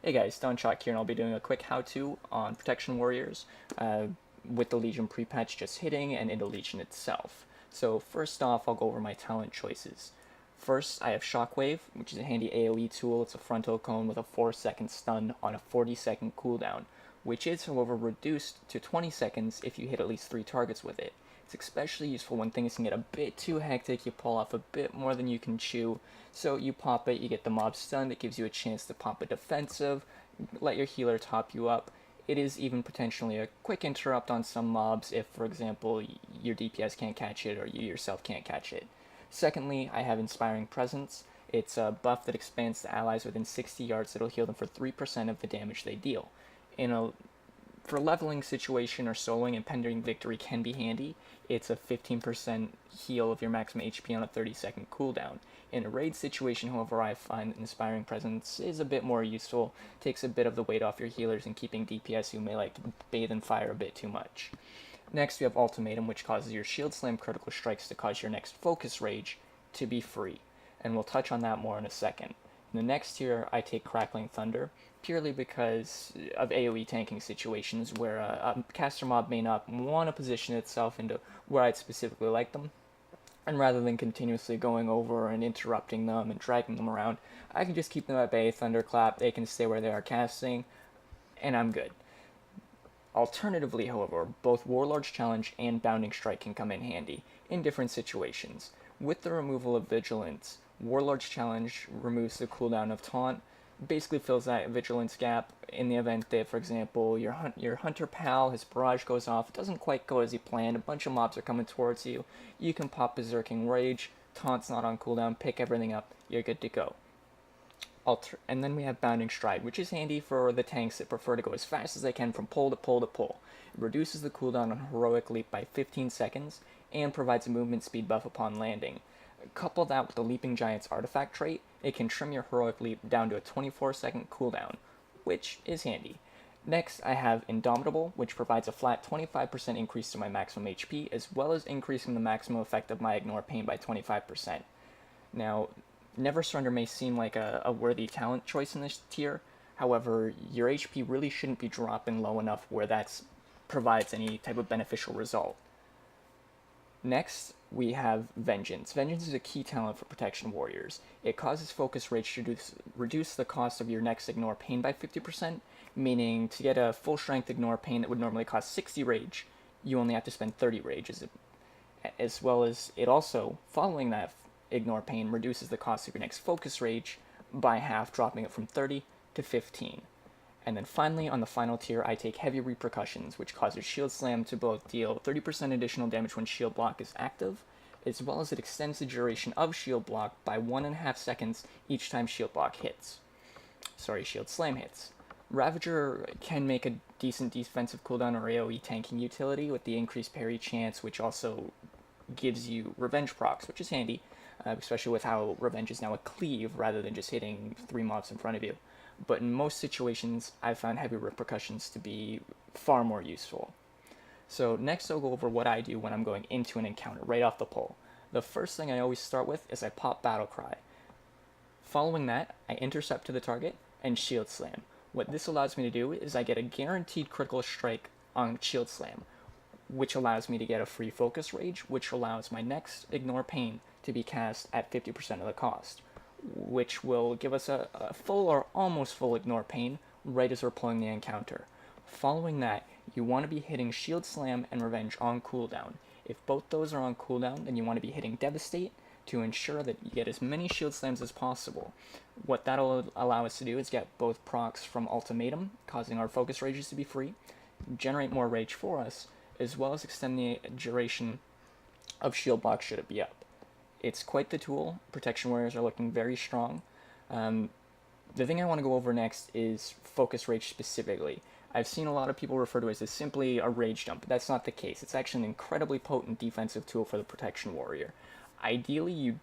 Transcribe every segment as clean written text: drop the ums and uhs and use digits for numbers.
Hey guys, Shock here, and I'll be doing a quick how-to on Protection Warriors with the Legion pre-patch just hitting and into Legion itself. So first off, I'll go over my talent choices. First, I have Shockwave, which is a handy AoE tool. It's a frontal cone with a 4-second stun on a 40-second cooldown, which is, however, reduced to 20 seconds if you hit at least 3 targets with it. It's especially useful when things can get a bit too hectic, you pull off a bit more than you can chew, so you pop it, you get the mob stunned, it gives you a chance to pop a defensive, let your healer top you up. It is even potentially a quick interrupt on some mobs if, for example, your DPS can't catch it or you yourself can't catch it. Secondly, I have Inspiring Presence. It's a buff that expands to allies within 60 yards that'll heal them for 3% of the damage they deal. For leveling situation or soloing, Impending Victory can be handy. It's a 15% heal of your maximum HP on a 30-second cooldown. In a raid situation, however, I find that Inspiring Presence is a bit more useful, takes a bit of the weight off your healers and keeping DPS who may like to bathe in fire a bit too much. Next, we have Ultimatum, which causes your Shield Slam critical strikes to cause your next Focus Rage to be free, and we'll touch on that more in a second. In the next tier, I take Crackling Thunder, purely because of AoE tanking situations where a caster mob may not want to position itself into where I'd specifically like them, and rather than continuously going over and interrupting them and dragging them around, I can just keep them at bay, Thunderclap, they can stay where they are casting, and I'm good. Alternatively, however, both Warlord's Challenge and Bounding Strike can come in handy in different situations. With the removal of Vigilance, Warlord's Challenge removes the cooldown of Taunt, basically fills that vigilance gap in the event that, for example, your hunter pal, his barrage goes off, it doesn't quite go as you planned, a bunch of mobs are coming towards you, you can pop Berserking Rage, Taunt's not on cooldown, pick everything up, you're good to go. And then we have Bounding Stride, which is handy for the tanks that prefer to go as fast as they can from pole to pole to pole. It reduces the cooldown on Heroic Leap by 15 seconds, and provides a movement speed buff upon landing. Couple that with the Leaping Giant's artifact trait, it can trim your Heroic Leap down to a 24-second cooldown, which is handy. Next, I have Indomitable, which provides a flat 25% increase to my maximum HP, as well as increasing the maximum effect of my Ignore Pain by 25%. Now, Never Surrender may seem like a worthy talent choice in this tier, however, your HP really shouldn't be dropping low enough where that provides any type of beneficial result. Next, we have Vengeance. Vengeance is a key talent for Protection Warriors. It causes Focus Rage to reduce the cost of your next Ignore Pain by 50%, meaning to get a full strength Ignore Pain that would normally cost 60 Rage, you only have to spend 30 Rage, as well as it also, following that Ignore Pain, reduces the cost of your next Focus Rage by half, dropping it from 30 to 15. And then finally, on the final tier, I take Heavy Repercussions, which causes Shield Slam to both deal 30% additional damage when Shield Block is active, as well as it extends the duration of Shield Block by 1.5 seconds each time Shield Slam hits. Ravager can make a decent defensive cooldown or AoE tanking utility with the increased parry chance, which also gives you Revenge procs, which is handy, especially with how Revenge is now a cleave rather than just hitting 3 mobs in front of you. But in most situations, I've found Heavy Repercussions to be far more useful. So next I'll go over what I do when I'm going into an encounter, right off the pole. The first thing I always start with is I pop Battle Cry. Following that, I intercept to the target and Shield Slam. What this allows me to do is I get a guaranteed critical strike on Shield Slam, which allows me to get a free Focus Rage, which allows my next Ignore Pain to be cast at 50% of the cost, which will give us a full or almost full Ignore Pain right as we're pulling the encounter. Following that, you want to be hitting Shield Slam and Revenge on cooldown. If both those are on cooldown, then you want to be hitting Devastate to ensure that you get as many Shield Slams as possible. What that'll allow us to do is get both procs from Ultimatum, causing our Focus Rages to be free, generate more Rage for us, as well as extend the duration of Shield Block should it be up. It's quite the tool. Protection Warriors are looking very strong. The thing I want to go over next is Focus Rage specifically. I've seen a lot of people refer to it as simply a rage dump, but that's not the case. It's actually an incredibly potent defensive tool for the Protection Warrior. Ideally, you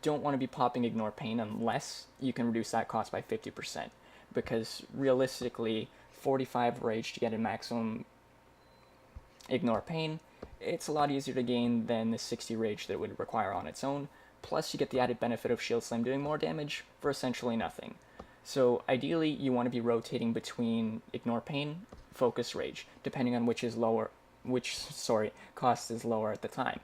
don't want to be popping Ignore Pain unless you can reduce that cost by 50%, because realistically, 45 rage to get a maximum Ignore Pain, it's a lot easier to gain than the 60 rage that it would require on its own, plus you get the added benefit of Shield Slam doing more damage for essentially nothing. So ideally, you want to be rotating between Ignore Pain, Focus Rage, depending on which cost is lower at the time.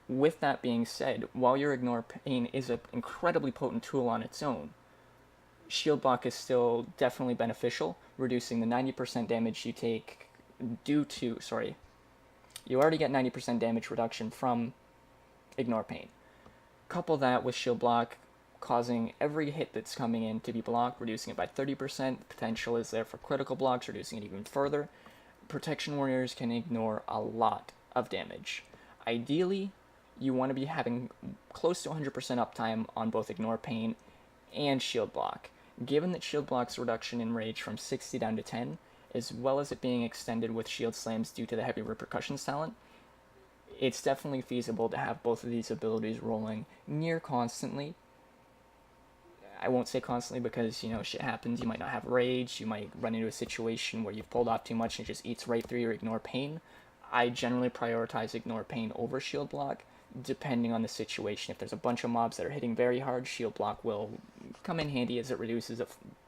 With that being said, while your Ignore Pain is an incredibly potent tool on its own, Shield Block is still definitely beneficial, reducing the 90% damage you take you already get 90% damage reduction from Ignore Pain. Couple that with Shield Block causing every hit that's coming in to be blocked, reducing it by 30%. Potential is there for critical blocks, reducing it even further. Protection Warriors can ignore a lot of damage. Ideally, you want to be having close to 100% uptime on both Ignore Pain and Shield Block. Given that Shield Block's reduction in rage from 60 down to 10, as well as it being extended with Shield Slams due to the heavy repercussions talent, it's definitely feasible to have both of these abilities rolling near constantly. I won't say constantly because, shit happens. You might not have rage. You might run into a situation where you've pulled off too much and it just eats right through your Ignore Pain. I generally prioritize Ignore Pain over Shield Block, depending on the situation. If there's a bunch of mobs that are hitting very hard, Shield Block will come in handy as it reduces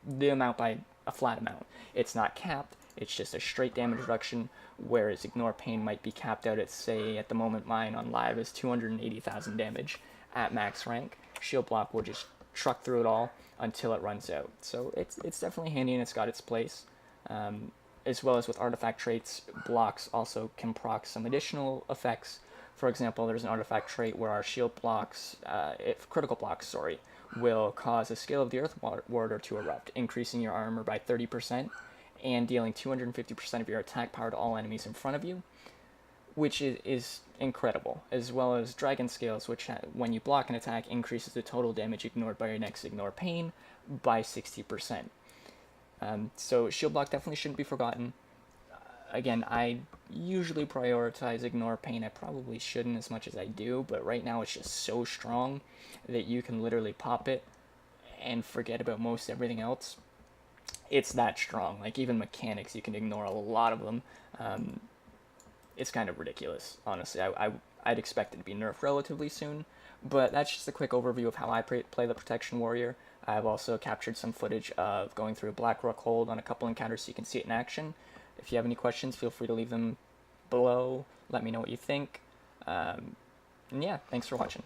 the amount by a flat amount. It's not capped, it's just a straight damage reduction, whereas Ignore Pain might be capped out at, say, at the moment mine on live is 280,000 damage at max rank. Shield Block will just truck through it all until it runs out. So it's definitely handy and it's got its place. As well as with artifact traits, blocks also can proc some additional effects. For example, there's an artifact trait where our shield blocks, critical blocks, will cause a Scale of the Earth Warder to erupt, increasing your armor by 30% and dealing 250% of your attack power to all enemies in front of you, which is incredible. As well as Dragon Scales, which when you block an attack, increases the total damage ignored by your next Ignore Pain by 60%. So Shield Block definitely shouldn't be forgotten. Again, I usually prioritize Ignore Pain. I probably shouldn't as much as I do, but right now it's just so strong that you can literally pop it and forget about most everything else. It's that strong. Like, even mechanics, you can ignore a lot of them. It's kind of ridiculous, honestly. I'd expect it to be nerfed relatively soon, but that's just a quick overview of how I play the Protection Warrior. I've also captured some footage of going through a Blackrock hold on a couple encounters so you can see it in action. If you have any questions, feel free to leave them below. Let me know what you think. And yeah, thanks for watching.